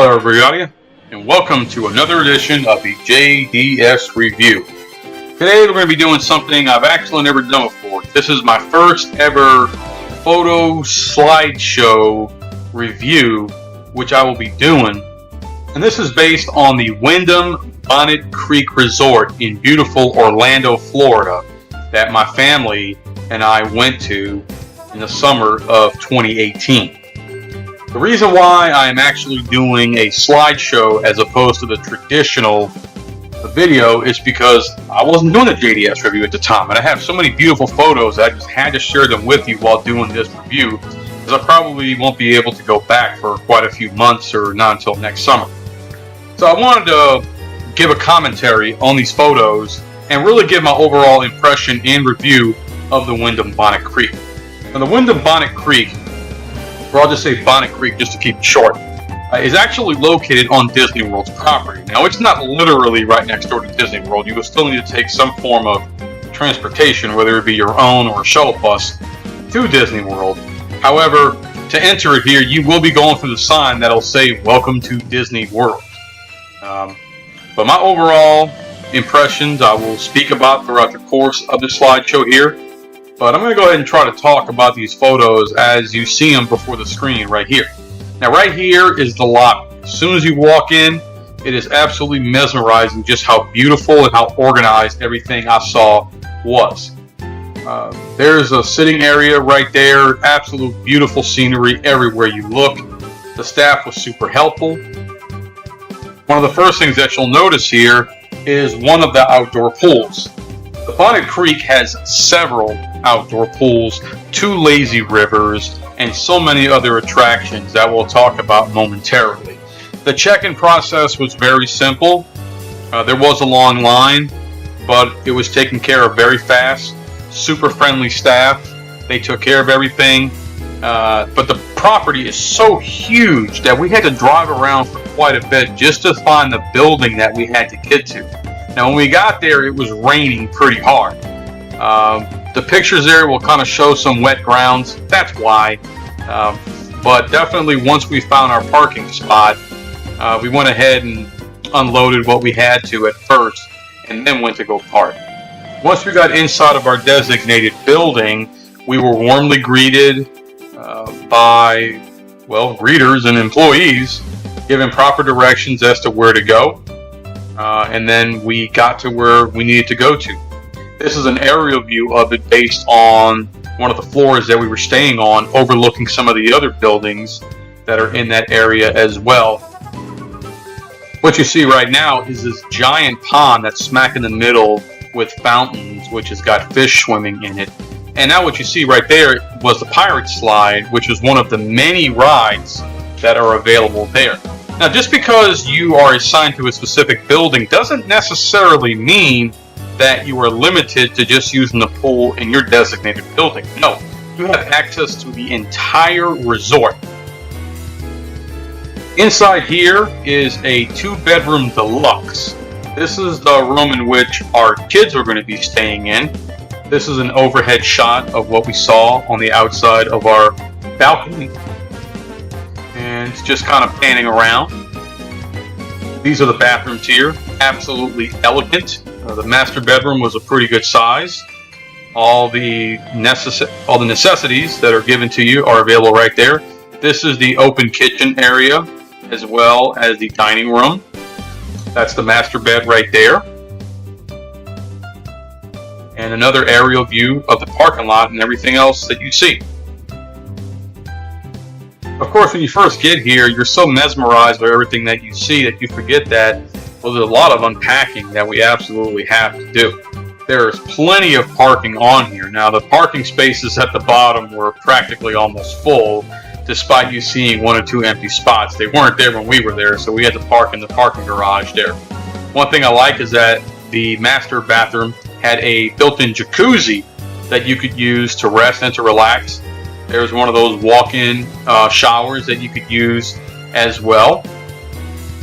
Hello everybody, and welcome to another edition of the JDS Review. Today we're going to be doing something I've actually never done before. This is my first ever photo slideshow review, which I will be doing. And this is based on the Wyndham Bonnet Creek Resort in beautiful Orlando, Florida, that my family and I went to in the summer of 2018. The reason why I am actually doing a slideshow as opposed to the traditional video is because I wasn't doing a JDS review at the time, and I have so many beautiful photos that I just had to share them with you while doing this review, because I probably won't be able to go back for quite a few months or not until next summer. So I wanted to give a commentary on these photos and really give my overall impression and review of the Wyndham Bonnet Creek. Now, the Wyndham Bonnet Creek, or I'll just say Bonnet Creek just to keep it short, is actually located on Disney World's property. Now, it's not literally right next door to Disney World. You will still need to take some form of transportation, whether it be your own or a shuttle bus, to Disney World. However, to enter it here, you will be going through the sign that'll say, "Welcome to Disney World." But my overall impressions I will speak about throughout the course of the slideshow here. But I'm going to go ahead and try to talk about these photos as you see them before the screen right here. Now, right here is the lobby. As soon as you walk in, it is absolutely mesmerizing just how beautiful and how organized everything I saw was. There's a sitting area right there. Absolute beautiful scenery everywhere you look. The staff was super helpful. One of the first things that you'll notice here is one of the outdoor pools. The Bonnet Creek has several outdoor pools, 2 lazy rivers, and so many other attractions that we'll talk about momentarily. The check-in process was very simple. There was a long line, but it was taken care of very fast. Super friendly staff. They took care of everything. But the property is so huge that we had to drive around for quite a bit just to find the building that we had to get to. Now, when we got there, it was raining pretty hard. The pictures there will kind of show some wet grounds. That's why. But definitely once we found our parking spot, we went ahead and unloaded what we had to at first and then went to go park. Once we got inside of our designated building, we were warmly greeted by, well, greeters and employees, given proper directions as to where to go. And then we got to where we needed to go to. This is an aerial view of it based on one of the floors that we were staying on, overlooking some of the other buildings that are in that area as well. What you see right now is this giant pond that's smack in the middle with fountains, which has got fish swimming in it. And now what you see right there was the Pirate Slide, which is one of the many rides that are available there. Now, just because you are assigned to a specific building doesn't necessarily mean that you are limited to just using the pool in your designated building. No, you have access to the entire resort. Inside here is a 2-bedroom deluxe. This is the room in which our kids are going to be staying in. This is an overhead shot of what we saw on the outside of our balcony. And it's just kind of panning around. These are the bathrooms here. Absolutely elegant. The master bedroom was a pretty good size. All the necessities that are given to you are available right there. This is the open kitchen area as well as the dining room. That's the master bed right there. And another aerial view of the parking lot and everything else that you see. Of course, when you first get here, you're so mesmerized by everything that you see that you forget that, well, there's a lot of unpacking that we absolutely have to do. There's plenty of parking on here. Now, the parking spaces at the bottom were practically almost full, despite you seeing 1 or 2 empty spots. They weren't there when we were there, so we had to park in the parking garage there. One thing I like is that the master bathroom had a built-in jacuzzi that you could use to rest and to relax. There's one of those walk-in showers that you could use as well.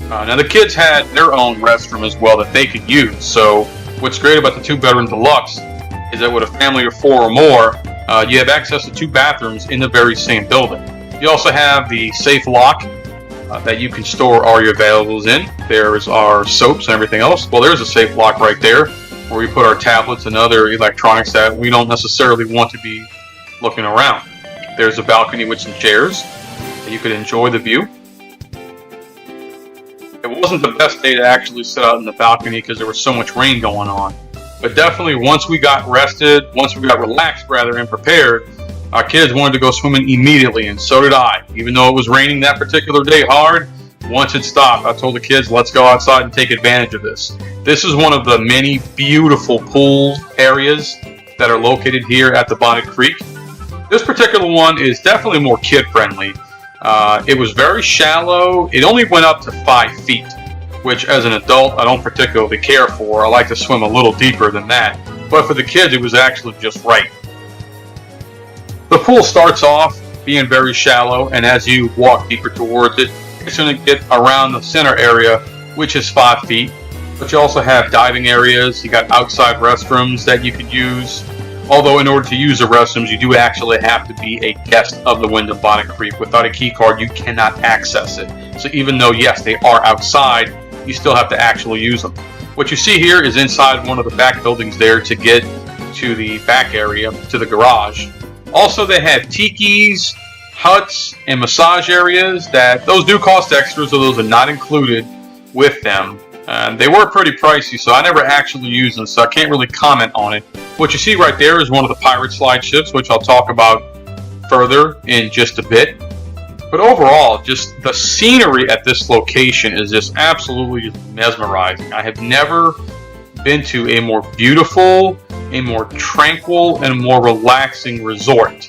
Now the kids had their own restroom as well that they could use. So what's great about the 2-bedroom deluxe is that with a family of 4 or more, you have access to 2 bathrooms in the very same building. You also have the safe lock that you can store all your valuables in. There's our soaps and everything else. Well, there's a safe lock right there where we put our tablets and other electronics that we don't necessarily want to be looking around. There's a balcony with some chairs that you could enjoy the view. It wasn't the best day to actually sit out in the balcony because there was so much rain going on. But definitely once we got relaxed rather, and prepared, our kids wanted to go swimming immediately, and so did I. Even though it was raining that particular day hard, once it stopped, I told the kids, let's go outside and take advantage of this. This is one of the many beautiful pool areas that are located here at the Bonnet Creek. This particular one is definitely more kid-friendly. It was very shallow. It only went up to 5 feet, which as an adult I don't particularly care for. I like to swim a little deeper than that. But for the kids it was actually just right. The pool starts off being very shallow, and as you walk deeper towards it, it's going to get around the center area, which is 5 feet. But you also have diving areas. You got outside restrooms that you could use. Although in order to use the restrooms, you do actually have to be a guest of the Wyndham Bonnet Creek. Without a key card, you cannot access it. So even though, yes, they are outside, you still have to actually use them. What you see here is inside one of the back buildings there to get to the back area, to the garage. Also, they have tikis, huts, and massage areas. Those do cost extra, so those are not included with them. They were pretty pricey, so I never actually used them, so I can't really comment on it. What you see right there is one of the pirate slide ships, which I'll talk about further in just a bit. But overall, just the scenery at this location is just absolutely mesmerizing. I have never been to a more beautiful, a more tranquil, and more relaxing resort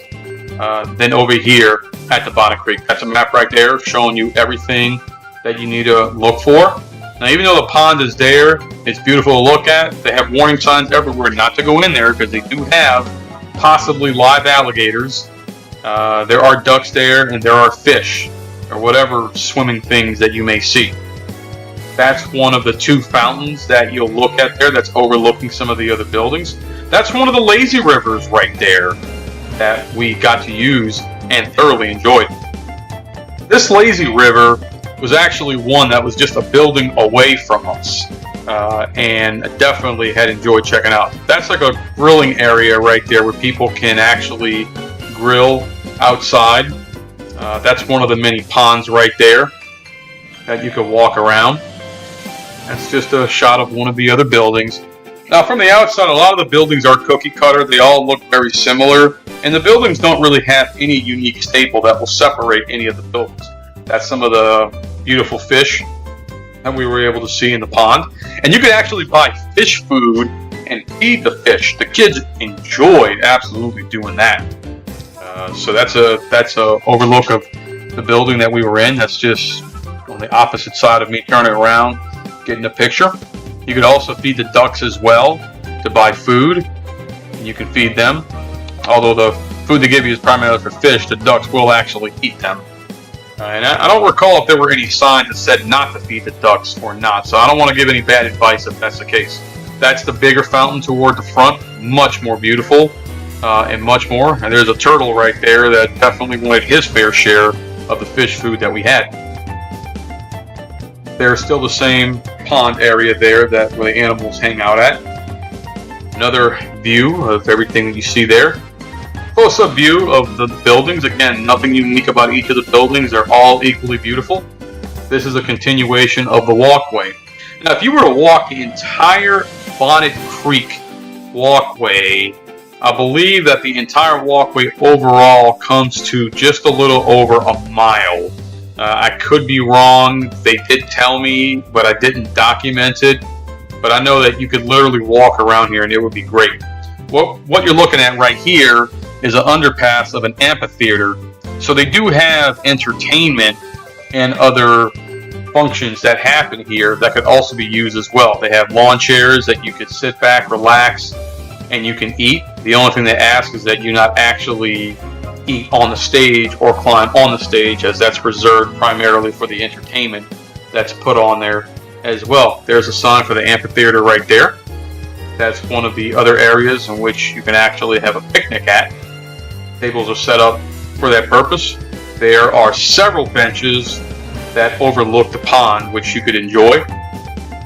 than over here at the Bonnet Creek. That's a map right there showing you everything that you need to look for. Now, even though the pond is there, it's beautiful to look at. They have warning signs everywhere not to go in there because they do have possibly live alligators. There are ducks there, and there are fish or whatever swimming things that you may see. That's one of the 2 fountains that you'll look at there that's overlooking some of the other buildings. That's one of the lazy rivers right there that we got to use and thoroughly enjoyed. This lazy river was actually one that was just a building away from us, and definitely had enjoyed checking out. That's like a grilling area right there where people can actually grill outside. That's one of the many ponds right there that you could walk around. That's just a shot of one of the other buildings. Now, from the outside, a lot of the buildings are cookie cutter. They all look very similar, and the buildings don't really have any unique staple that will separate any of the buildings. That's some of the beautiful fish that we were able to see in the pond. And you could actually buy fish food and feed the fish. The kids enjoyed absolutely doing that. So that's a overlook of the building that we were in. That's just on the opposite side of me turning around, getting a picture. You could also feed the ducks as well to buy food. And you can feed them. Although the food they give you is primarily for fish, the ducks will actually eat them. And I don't recall if there were any signs that said not to feed the ducks or not, so I don't want to give any bad advice if that's the case. That's the bigger fountain toward the front, much more beautiful and much more. And there's a turtle right there that definitely wanted his fair share of the fish food that we had. There's still the same pond area there that where the animals hang out at. Another view of everything that you see there. Close-up view of the buildings. Again, nothing unique about each of the buildings. They're all equally beautiful. This is a continuation of the walkway. Now, if you were to walk the entire Bonnet Creek walkway, I believe that the entire walkway overall comes to just a little over a mile. I could be wrong. They did tell me, but I didn't document it. But I know that you could literally walk around here and it would be great. What you're looking at right here is an underpass of an amphitheater. So they do have entertainment and other functions that happen here that could also be used as well. They have lawn chairs that you could sit back, relax, and you can eat. The only thing they ask is that you not actually eat on the stage or climb on the stage, as that's reserved primarily for the entertainment that's put on there as well. There's a sign for the amphitheater right there. That's one of the other areas in which you can actually have a picnic at. Tables are set up for that purpose. There are several benches that overlook the pond, which you could enjoy.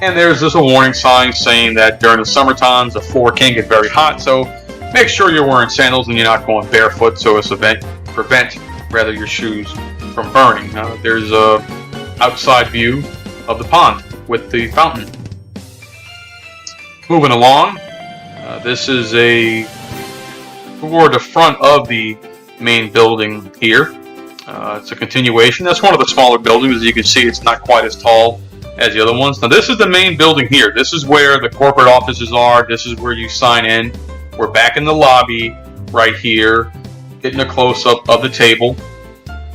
And there's just a warning sign saying that during the summer times the floor can get very hot, so make sure you're wearing sandals and you're not going barefoot so as to prevent your shoes from burning. There's a outside view of the pond with the fountain. Moving along, this is toward the front of the main building here. It's a continuation. That's one of the smaller buildings. As you can see, it's not quite as tall as the other ones. Now this is the main building here. This is where the corporate offices are. This is where you sign in. We're back in the lobby right here, getting a close-up of the table.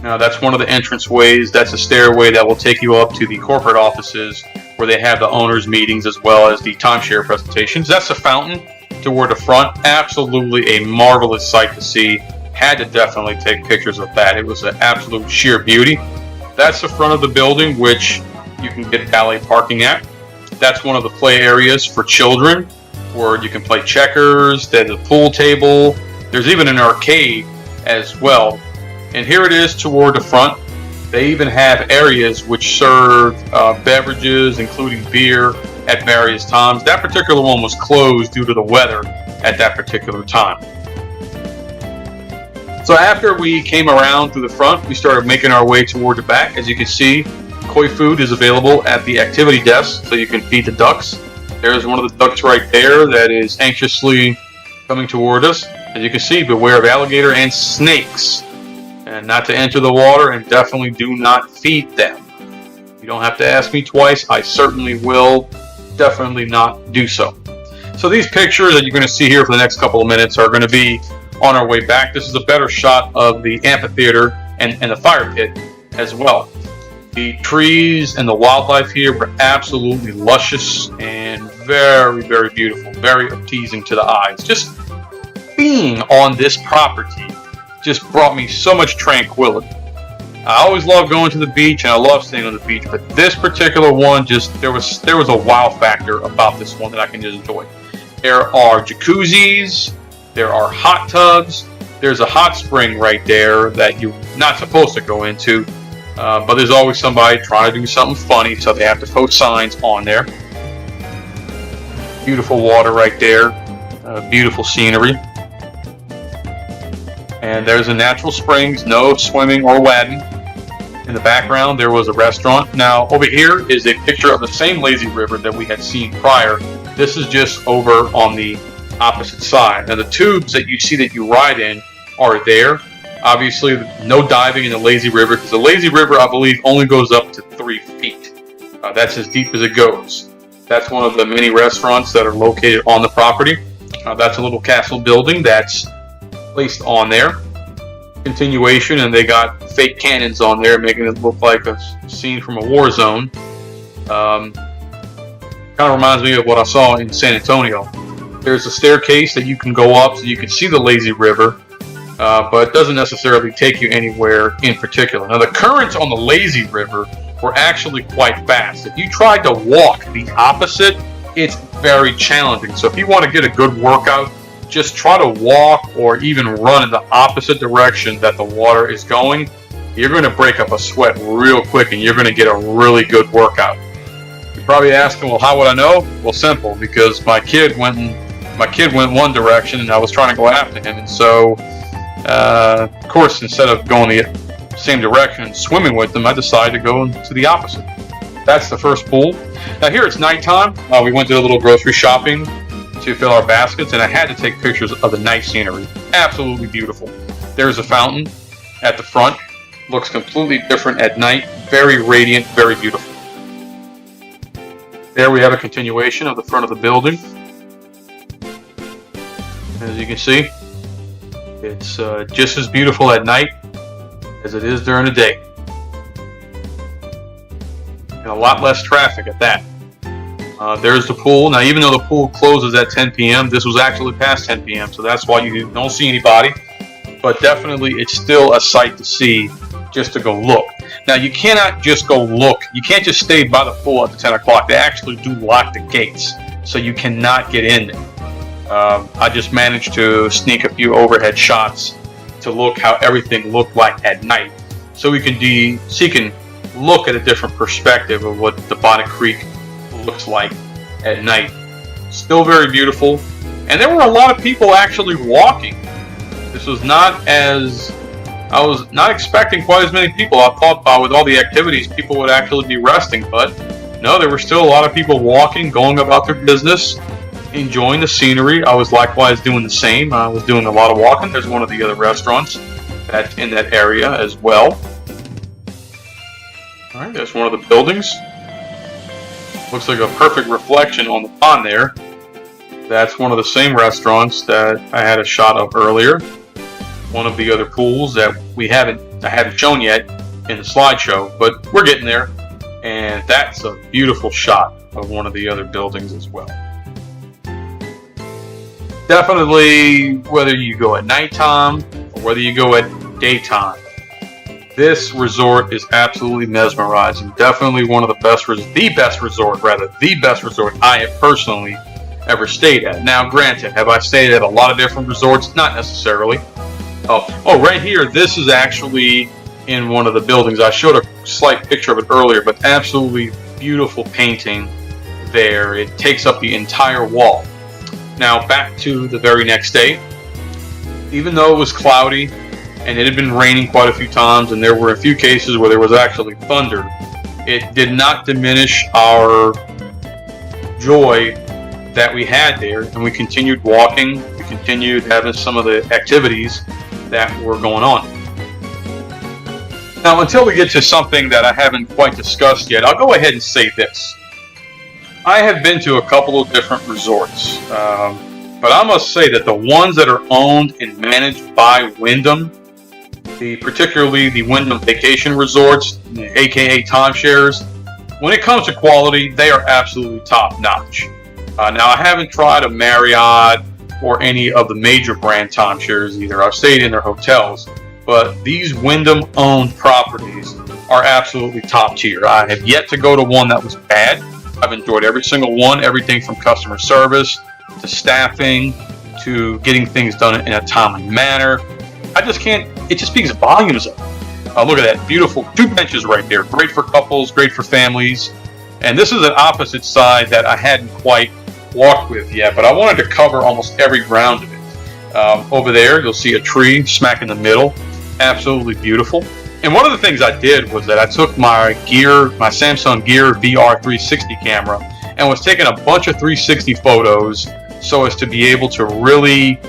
Now that's one of the entrance ways. That's a stairway that will take you up to the corporate offices where they have the owners' meetings as well as the timeshare presentations. That's the fountain toward the front. Absolutely a marvelous sight to see. Had to definitely take pictures of that. It was an absolute sheer beauty. That's the front of the building, which you can get valet parking at. That's one of the play areas for children where you can play checkers. There's a pool table. There's even an arcade as well. And here it is toward the front. They even have areas which serve beverages, including beer, at various times. That particular one was closed due to the weather at that particular time. So after we came around through the front, we started making our way toward the back. As you can see, koi food is available at the activity desk, so you can feed the ducks. There's one of the ducks right there that is anxiously coming toward us. As you can see, beware of alligator and snakes. And not to enter the water, and definitely do not feed them. You don't have to ask me twice. I certainly will definitely not do so. So these pictures that you're going to see here for the next couple of minutes are going to be on our way back. This is a better shot of the amphitheater and the fire pit as well. The trees and the wildlife here were absolutely luscious and very, very beautiful, very appeasing to the eyes. Just being on this property just brought me so much tranquility. I always love going to the beach and I love staying on the beach, but this particular one, just there was a wow factor about this one that I can just enjoy. There are jacuzzis, there are hot tubs, there's a hot spring right there that you're not supposed to go into, but there's always somebody trying to do something funny, so they have to post signs on there. Beautiful water right there, beautiful scenery. And there's a natural springs, no swimming or wading. In the background, there was a restaurant. Now, over here is a picture of the same lazy river that we had seen prior. This is just over on the opposite side. Now, the tubes that you see that you ride in are there. Obviously, no diving in the lazy river, because the lazy river, I believe, only goes up to 3 feet. That's as deep as it goes. That's one of the many restaurants that are located on the property. That's a little castle building that's placed on there. Continuation, and they got fake cannons on there, making it look like a scene from a war zone. Kind of reminds me of what I saw in San Antonio. There's a staircase that you can go up so you can see the lazy river, but it doesn't necessarily take you anywhere in particular. Now, the currents on the lazy river were actually quite fast. If you tried to walk the opposite, it's very challenging. So if you want to get a good workout, just try to walk or even run in the opposite direction that the water is going. You're going to break up a sweat real quick and you're going to get a really good workout. You're probably asking, well, how would I know? Well, simple, because my kid went one direction and I was trying to go after him. And so, of course, instead of going the same direction and swimming with them, I decided to go to the opposite. That's the first pool. Now here it's nighttime. We went to a little grocery shopping to fill our baskets, and I had to take pictures of the night scenery. Absolutely beautiful. There's a fountain at the front. Looks completely different at night. Very radiant, very beautiful. There we have a continuation of the front of the building. As you can see, it's just as beautiful at night as it is during the day. And a lot less traffic at that. There's the pool. Now, even though the pool closes at 10 p.m., this was actually past 10 p.m., so that's why you don't see anybody. But definitely, it's still a sight to see just to go look. Now, you cannot just go look. You can't just stay by the pool at the 10 o'clock. They actually do lock the gates, so you cannot get in there. I just managed to sneak a few overhead shots to look how everything looked like at night, so you can look at a different perspective of what the Bonnet Creek looks like at night. Still very beautiful, and there were a lot of people actually walking. This was not as, I was not expecting quite as many people. I thought with all the activities people would actually be resting, but no, there were still a lot of people walking, going about their business, enjoying the scenery. I was likewise doing the same. I was doing a lot of walking. There's one of the other restaurants that's in that area as well. Alright, there's one of the buildings. Looks like a perfect reflection on the pond there. That's one of the same restaurants that I had a shot of earlier. One of the other pools that I haven't shown yet in the slideshow, but we're getting there. And that's a beautiful shot of one of the other buildings as well. Definitely, whether you go at nighttime or whether you go at daytime, this resort is absolutely mesmerizing. Definitely one of the best resort I have personally ever stayed at. Now, granted, have I stayed at a lot of different resorts? Not necessarily. Oh, right here, this is actually in one of the buildings. I showed a slight picture of it earlier, but absolutely beautiful painting there. It takes up the entire wall. Now, back to the very next day. Even though it was cloudy, and it had been raining quite a few times, and there were a few cases where there was actually thunder, it did not diminish our joy that we had there, and we continued walking, we continued having some of the activities that were going on. Now, until we get to something that I haven't quite discussed yet, I'll go ahead and say this. I have been to a couple of different resorts, but I must say that the ones that are owned and managed by Wyndham, particularly the Wyndham Vacation Resorts, aka timeshares, when it comes to quality, they are absolutely top-notch. Now, I haven't tried a Marriott or any of the major brand timeshares either. I've stayed in their hotels, but these Wyndham-owned properties are absolutely top tier. I have yet to go to one that was bad. I've enjoyed every single one, everything from customer service to staffing to getting things done in a timely manner. It just speaks volumes of it. Look at that beautiful 2 benches right there. Great for couples, great for families. And this is an opposite side that I hadn't quite walked with yet, but I wanted to cover almost every ground of it. Over there, you'll see a tree smack in the middle. Absolutely beautiful. And one of the things I did was that I took my Samsung Gear VR 360 camera and was taking a bunch of 360 photos so as to be able to really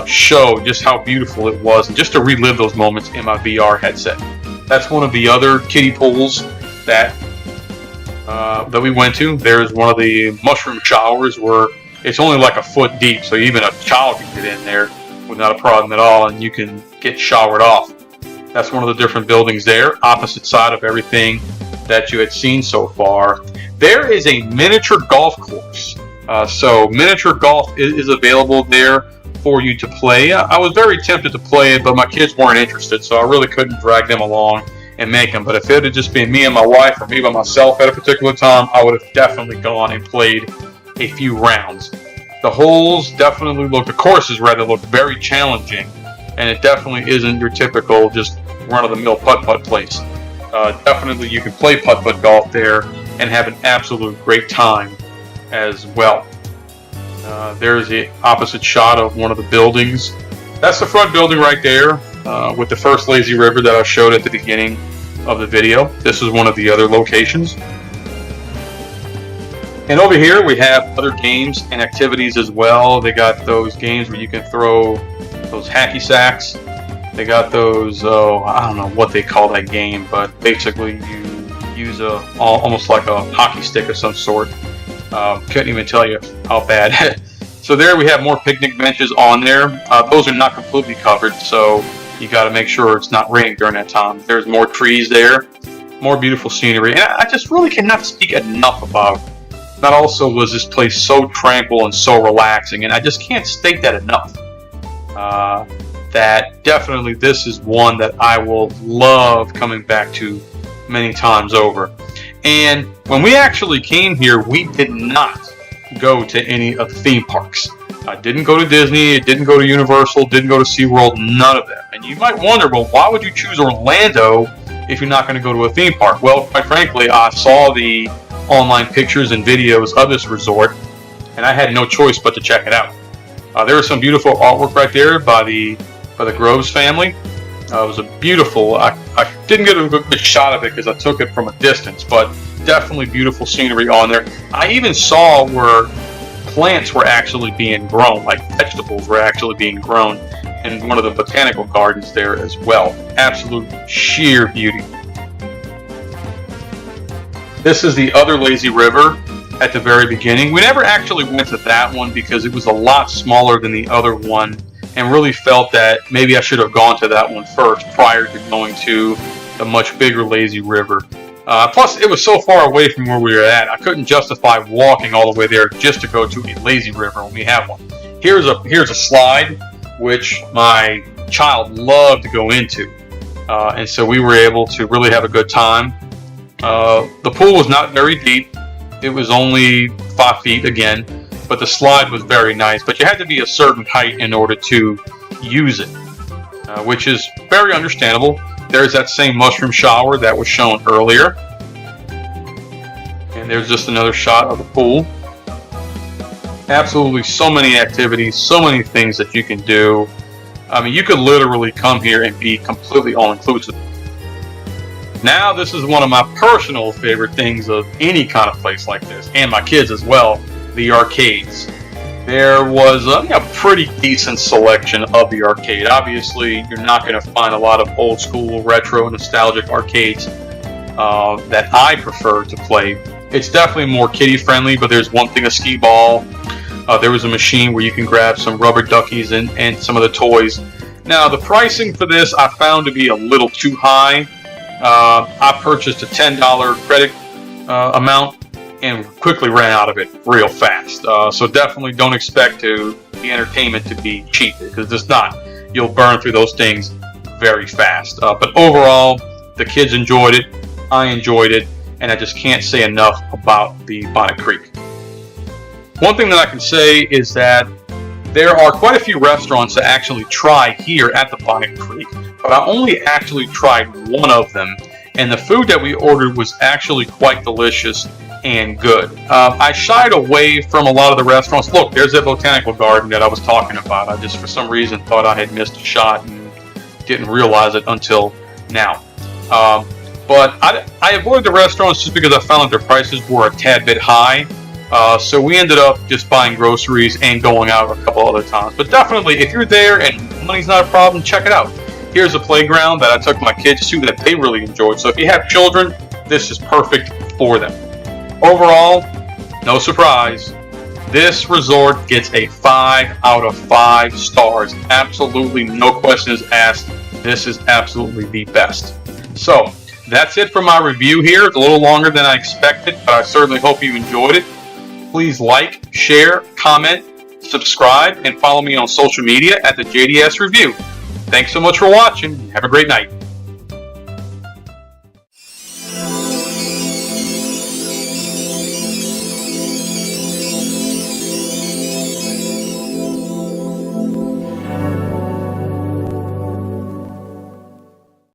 show just how beautiful it was and just to relive those moments in my VR headset. That's one of the other kiddie pools that we went to. There's one of the mushroom showers where it's only like a foot deep, so even a child can get in there without a problem at all, and you can get showered off. That's one of the different buildings there, opposite side of everything that you had seen so far. There is a miniature golf course. So miniature golf is available there for you to play. I was very tempted to play it, but my kids weren't interested, so I really couldn't drag them along and make them. But if it had just been me and my wife or me by myself at a particular time, I would have definitely gone and played a few rounds. The courses look very challenging, and it definitely isn't your typical just run-of-the-mill putt-putt place. Definitely you can play putt-putt golf there and have an absolute great time as well. There's the opposite shot of one of the buildings. That's the front building right there with the first lazy river that I showed at the beginning of the video. This is one of the other locations. And over here we have other games and activities as well. They got those games where you can throw those hacky sacks. They got those, I don't know what they call that game, but basically you use almost like a hockey stick of some sort. Couldn't even tell you how bad. So there we have more picnic benches on there. Those are not completely covered, so you got to make sure it's not raining during that time. There's more trees there, more beautiful scenery, and I just really cannot speak enough about not also was this place so tranquil and so relaxing, and I just can't state that enough. That definitely this is one that I will love coming back to many times over. And when we actually came here, we did not go to any of the theme parks. I didn't go to Disney, didn't go to Universal, didn't go to SeaWorld, none of that. And you might wonder, well, why would you choose Orlando if you're not going to go to a theme park? Well, quite frankly, I saw the online pictures and videos of this resort, and I had no choice but to check it out. There was some beautiful artwork right there by the Groves family. It was a beautiful, I didn't get a good shot of it because I took it from a distance, but definitely beautiful scenery on there. I even saw where plants were actually being grown, like vegetables were actually being grown in one of the botanical gardens there as well. Absolute sheer beauty. This is the other lazy river at the very beginning. We never actually went to that one because it was a lot smaller than the other one, and really felt that maybe I should have gone to that one first prior to going to the much bigger lazy river. Plus, it was so far away from where we were at, I couldn't justify walking all the way there just to go to a lazy river when we have one. Here's a slide which my child loved to go into, and so we were able to really have a good time. The pool was not very deep. It was only 5 feet again, but the slide was very nice. But you had to be a certain height in order to use it, which is very understandable. There's that same mushroom shower that was shown earlier. And there's just another shot of the pool. Absolutely so many activities, so many things that you can do. I mean, you could literally come here and be completely all-inclusive. Now, this is one of my personal favorite things of any kind of place like this, and my kids as well, the arcades. There was a pretty decent selection of the arcade. Obviously, you're not going to find a lot of old school, retro, nostalgic arcades that I prefer to play. It's definitely more kiddie friendly, but there's one thing, a skee ball. There was a machine where you can grab some rubber duckies and some of the toys. Now, the pricing for this I found to be a little too high. I purchased a $10 credit amount and quickly ran out of it real fast. So definitely don't expect the entertainment to be cheap, because it's not. You'll burn through those things very fast. But overall, the kids enjoyed it, I enjoyed it, and I just can't say enough about the Bonnet Creek. One thing that I can say is that there are quite a few restaurants to actually try here at the Bonnet Creek, but I only actually tried one of them, and the food that we ordered was actually quite delicious and good. I shied away from a lot of the restaurants. Look, there's that botanical garden that I was talking about. I just, for some reason, thought I had missed a shot and didn't realize it until now. But I avoided the restaurants just because I found that their prices were a tad bit high. So we ended up just buying groceries and going out a couple other times. But definitely, if you're there and money's not a problem, check it out. Here's a playground that I took my kids to that they really enjoyed. So if you have children, this is perfect for them. Overall, no surprise, this resort gets a 5 out of 5 stars. Absolutely no questions asked. This is absolutely the best. So that's it for my review here. It's a little longer than I expected, but I certainly hope you enjoyed it. Please like, share, comment, subscribe, and follow me on social media at the JDS Review. Thanks so much for watching. Have a great night.